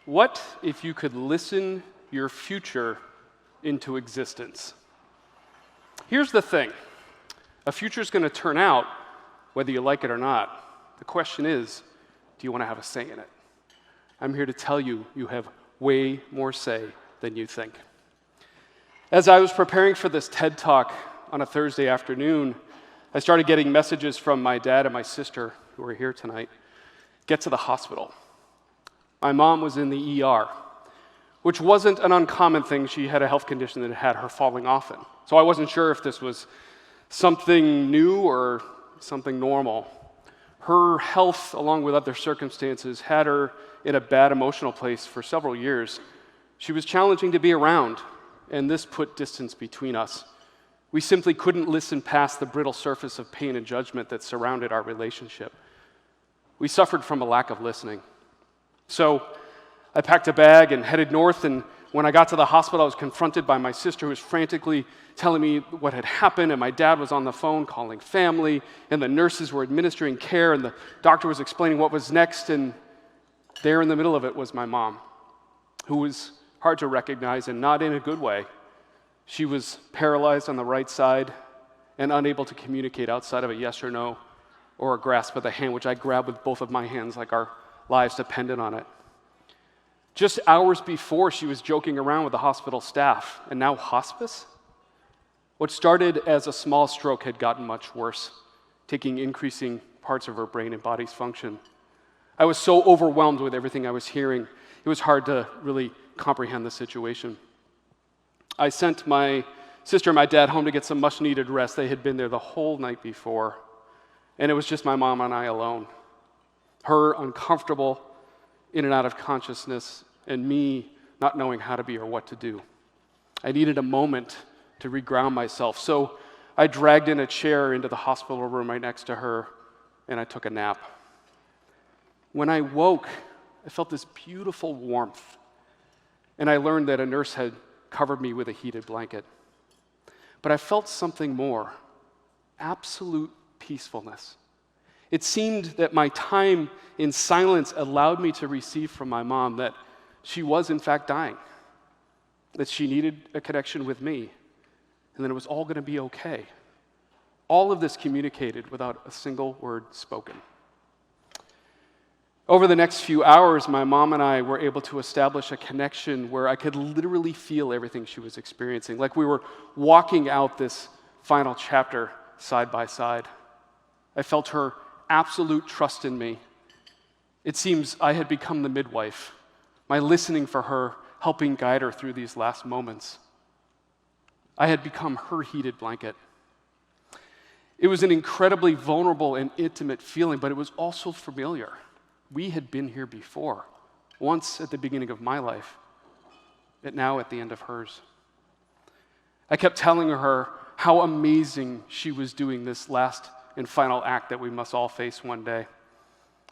What if you could listen your future into existence? Here's the thing. A future is going to turn out whether you like it or not. The question is, do you want to have a say in it? I'm here to tell you, you have way more say than you think. As I was preparing for this TED Talk on a Thursday afternoon, I started getting messages from my dad and my sister, who are here tonight, get to the hospital. My mom was in the ER, which wasn't an uncommon thing. She had a health condition that had her falling often. So I wasn't sure if this was something new or something normal. Her health, along with other circumstances, had her in a bad emotional place for several years. She was challenging to be around, and this put distance between us. We simply couldn't listen past the brittle surface of pain and judgment that surrounded our relationship. We suffered from a lack of listening. So I packed a bag and headed north, and when I got to the hospital, I was confronted by my sister, who was frantically telling me what had happened, and my dad was on the phone calling family, and the nurses were administering care, and the doctor was explaining what was next, and there in the middle of it was my mom, who was hard to recognize and not in a good way. She was paralyzed on the right side and unable to communicate outside of a yes or no or a grasp of the hand, which I grabbed with both of my hands like our lives depended on it. Just hours before, she was joking around with the hospital staff, and now hospice? What started as a small stroke had gotten much worse, taking increasing parts of her brain and body's function. I was so overwhelmed with everything I was hearing, it was hard to really comprehend the situation. I sent my sister and my dad home to get some much-needed rest. They had been there the whole night before, and it was just my mom and I alone. Her uncomfortable, in and out of consciousness, and me not knowing how to be or what to do. I needed a moment to reground myself, so I dragged in a chair into the hospital room right next to her, and I took a nap. When I woke, I felt this beautiful warmth, and I learned that a nurse had covered me with a heated blanket. But I felt something more, absolute peacefulness. It seemed that my time in silence allowed me to receive from my mom that she was in fact dying, that she needed a connection with me, and that it was all going to be okay. All of this communicated without a single word spoken. Over the next few hours, my mom and I were able to establish a connection where I could literally feel everything she was experiencing, like we were walking out this final chapter side by side. I felt her absolute trust in me. It seems I had become the midwife, my listening for her, helping guide her through these last moments. I had become her heated blanket. It was an incredibly vulnerable and intimate feeling, but it was also familiar. We had been here before, once at the beginning of my life, but now at the end of hers. I kept telling her how amazing she was doing this last and final act that we must all face one day.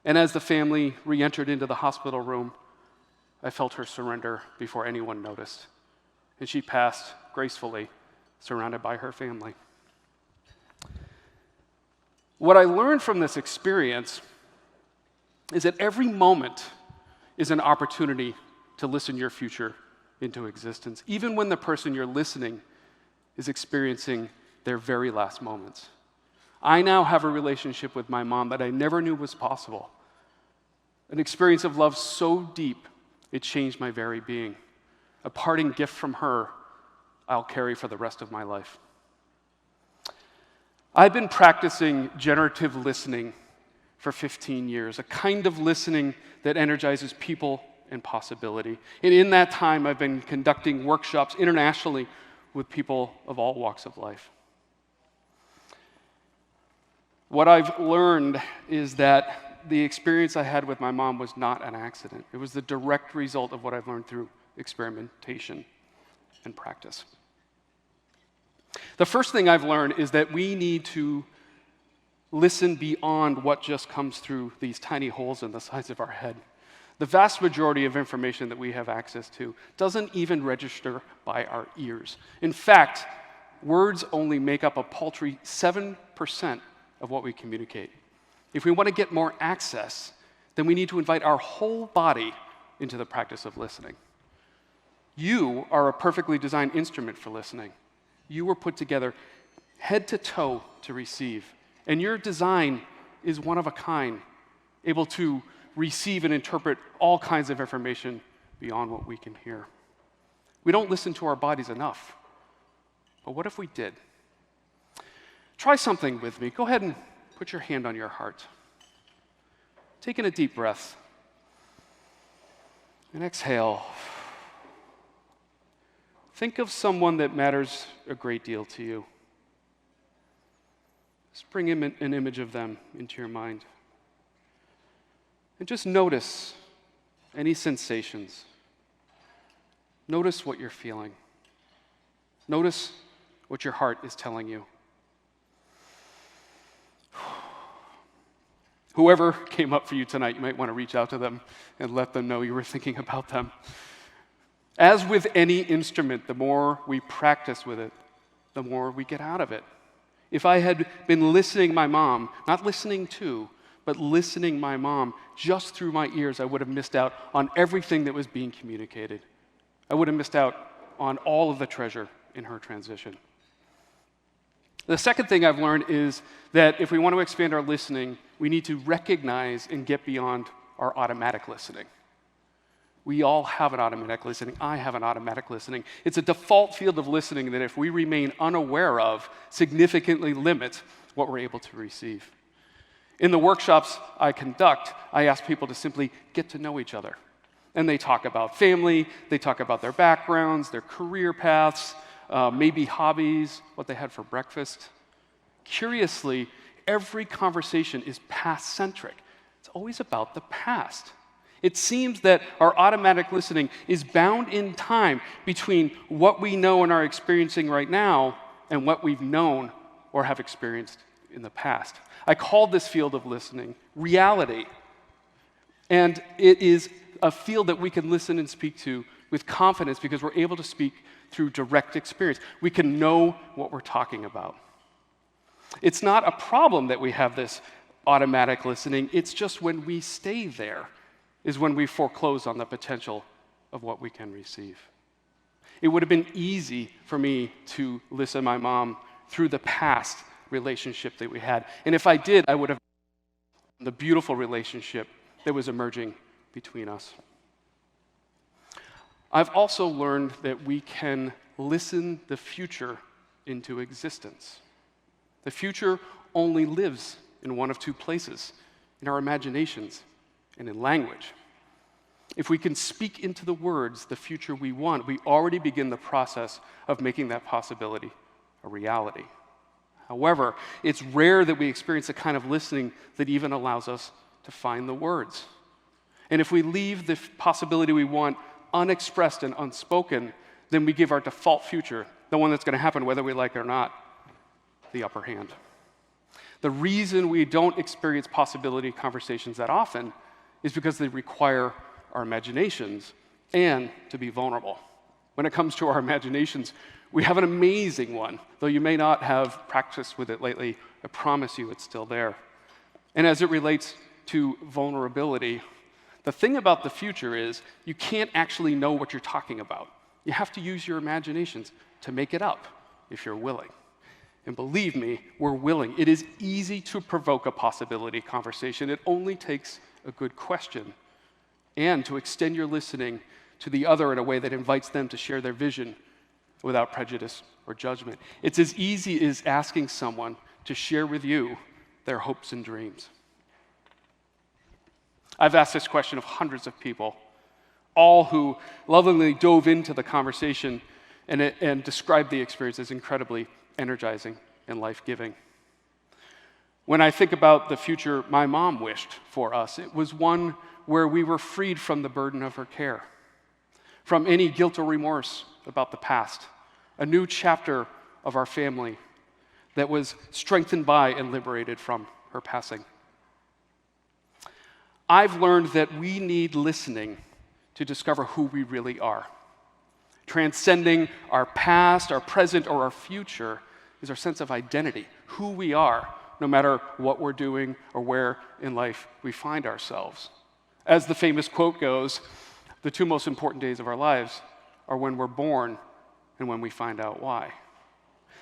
And as the family re-entered into the hospital room, I felt her surrender before anyone noticed. And she passed gracefully, surrounded by her family. What I learned from this experience is that every moment is an opportunity to listen your future into existence, even when the person you're listening is experiencing their very last moments. I now have a relationship with my mom that I never knew was possible. An experience of love so deep, it changed my very being. A parting gift from her I'll carry for the rest of my life. I've been practicing generative listening for 15 years, a kind of listening that energizes people and possibility. And in that time, I've been conducting workshops internationally with people of all walks of life. What I've learned is that the experience I had with my mom was not an accident. It was the direct result of what I've learned through experimentation and practice. The first thing I've learned is that we need to listen beyond what just comes through these tiny holes in the sides of our head. The vast majority of information that we have access to doesn't even register by our ears. In fact, words only make up a paltry 7% of what we communicate. If we want to get more access, then we need to invite our whole body into the practice of listening. You are a perfectly designed instrument for listening. You were put together head to toe to receive. And your design is one of a kind, able to receive and interpret all kinds of information beyond what we can hear. We don't listen to our bodies enough. But what if we did? Try something with me. Go ahead and put your hand on your heart. Take in a deep breath. And exhale. Think of someone that matters a great deal to you. Just bring an image of them into your mind. And just notice any sensations. Notice what you're feeling. Notice what your heart is telling you. Whoever came up for you tonight, you might want to reach out to them and let them know you were thinking about them. As with any instrument, the more we practice with it, the more we get out of it. If I had been listening my mom, not listening to, but listening my mom just through my ears, I would have missed out on everything that was being communicated. I would have missed out on all of the treasure in her transition. The second thing I've learned is that if we want to expand our listening, we need to recognize and get beyond our automatic listening. We all have an automatic listening. I have an automatic listening. It's a default field of listening that if we remain unaware of, significantly limits what we're able to receive. In the workshops I conduct, I ask people to simply get to know each other. And they talk about family, they talk about their backgrounds, their career paths, maybe hobbies, what they had for breakfast. Curiously, every conversation is past-centric. It's always about the past. It seems that our automatic listening is bound in time between what we know and are experiencing right now and what we've known or have experienced in the past. I call this field of listening reality. And it is a field that we can listen and speak to with confidence because we're able to speak through direct experience. We can know what we're talking about. It's not a problem that we have this automatic listening. It's just when we stay there is when we foreclose on the potential of what we can receive. It would have been easy for me to listen to my mom through the past relationship that we had. And if I did, I would have the beautiful relationship that was emerging between us. I've also learned that we can listen the future into existence. The future only lives in one of two places, in our imaginations and in language. If we can speak into the words the future we want, we already begin the process of making that possibility a reality. However, it's rare that we experience the kind of listening that even allows us to find the words. And if we leave the possibility we want unexpressed and unspoken, then we give our default future, the one that's going to happen whether we like it or not, the upper hand. The reason we don't experience possibility conversations that often is because they require our imaginations and to be vulnerable. When it comes to our imaginations, we have an amazing one. Though you may not have practiced with it lately, I promise you it's still there. And as it relates to vulnerability, the thing about the future is you can't actually know what you're talking about. You have to use your imaginations to make it up if you're willing. And believe me, we're willing. It is easy to provoke a possibility conversation. It only takes a good question and to extend your listening to the other in a way that invites them to share their vision without prejudice or judgment. It's as easy as asking someone to share with you their hopes and dreams. I've asked this question of hundreds of people, all who lovingly dove into the conversation and described the experience as incredibly energizing and life-giving. When I think about the future my mom wished for us, it was one where we were freed from the burden of her care, from any guilt or remorse about the past, a new chapter of our family that was strengthened by and liberated from her passing. I've learned that we need listening to discover who we really are. Transcending our past, our present, or our future is our sense of identity, who we are, no matter what we're doing or where in life we find ourselves. As the famous quote goes, The two most important days of our lives are when we're born and when we find out why.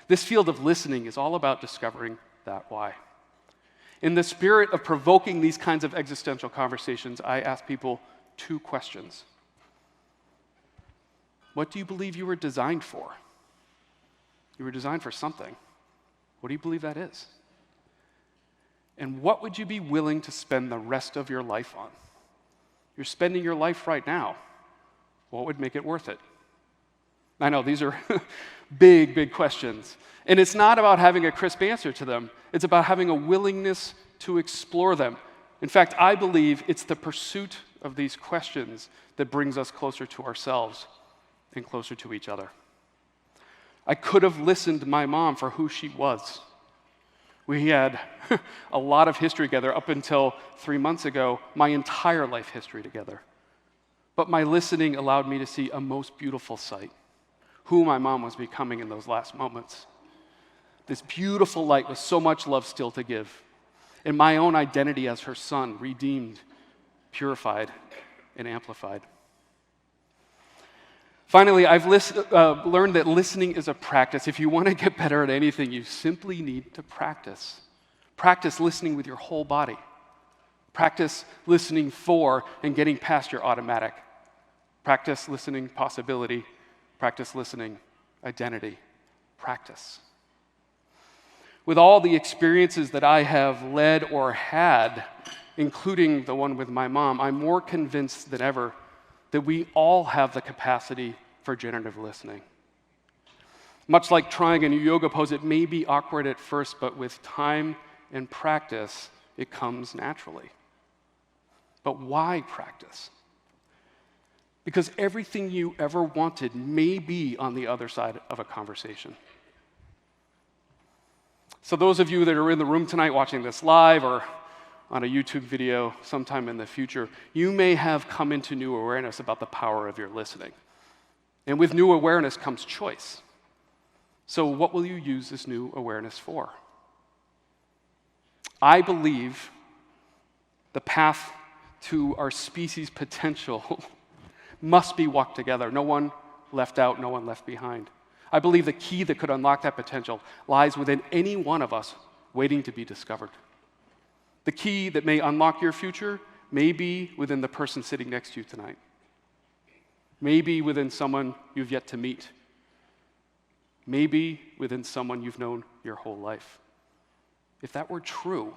This field of listening is all about discovering that why. In the spirit of provoking these kinds of existential conversations, I ask people two questions. What do you believe you were designed for? You were designed for something. What do you believe that is? And what would you be willing to spend the rest of your life on? You're spending your life right now. What would make it worth it? I know these are big, big questions. And it's not about having a crisp answer to them. It's about having a willingness to explore them. In fact, I believe it's the pursuit of these questions that brings us closer to ourselves and closer to each other. I could have listened to my mom for who she was. We had a lot of history together up until 3 months ago, my entire life history together. But my listening allowed me to see a most beautiful sight, who my mom was becoming in those last moments. This beautiful light with so much love still to give, and my own identity as her son, redeemed, purified, and amplified. Finally, I've learned that listening is a practice. If you want to get better at anything, you simply need to practice. Practice listening with your whole body. Practice listening for and getting past your automatic. Practice listening possibility. Practice listening identity. Practice. With all the experiences that I have led or had, including the one with my mom, I'm more convinced than ever that we all have the capacity for generative listening. Much like trying a new yoga pose, it may be awkward at first, but with time and practice, it comes naturally. But why practice? Because everything you ever wanted may be on the other side of a conversation. So those of you that are in the room tonight watching this live or on a YouTube video sometime in the future, you may have come into new awareness about the power of your listening. And with new awareness comes choice. So what will you use this new awareness for? I believe the path to our species' potential must be walked together. No one left out, no one left behind. I believe the key that could unlock that potential lies within any one of us waiting to be discovered. The key that may unlock your future may be within the person sitting next to you tonight. Maybe within someone you've yet to meet. Maybe within someone you've known your whole life. If that were true,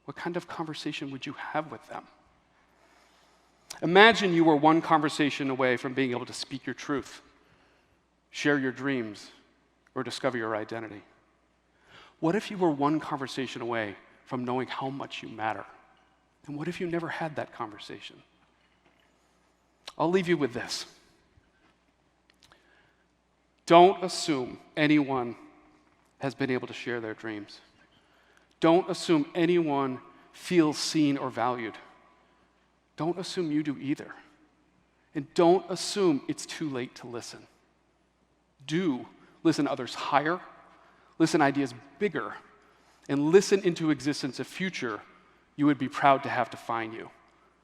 what kind of conversation would you have with them? Imagine you were one conversation away from being able to speak your truth, share your dreams, or discover your identity. What if you were one conversation away from knowing how much you matter? And what if you never had that conversation? I'll leave you with this. Don't assume anyone has been able to share their dreams. Don't assume anyone feels seen or valued. Don't assume you do either. And don't assume it's too late to listen. Do listen others higher, listen ideas bigger, and listen into existence a future you would be proud to have define you.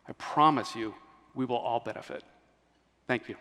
I promise you, we will all benefit. Thank you.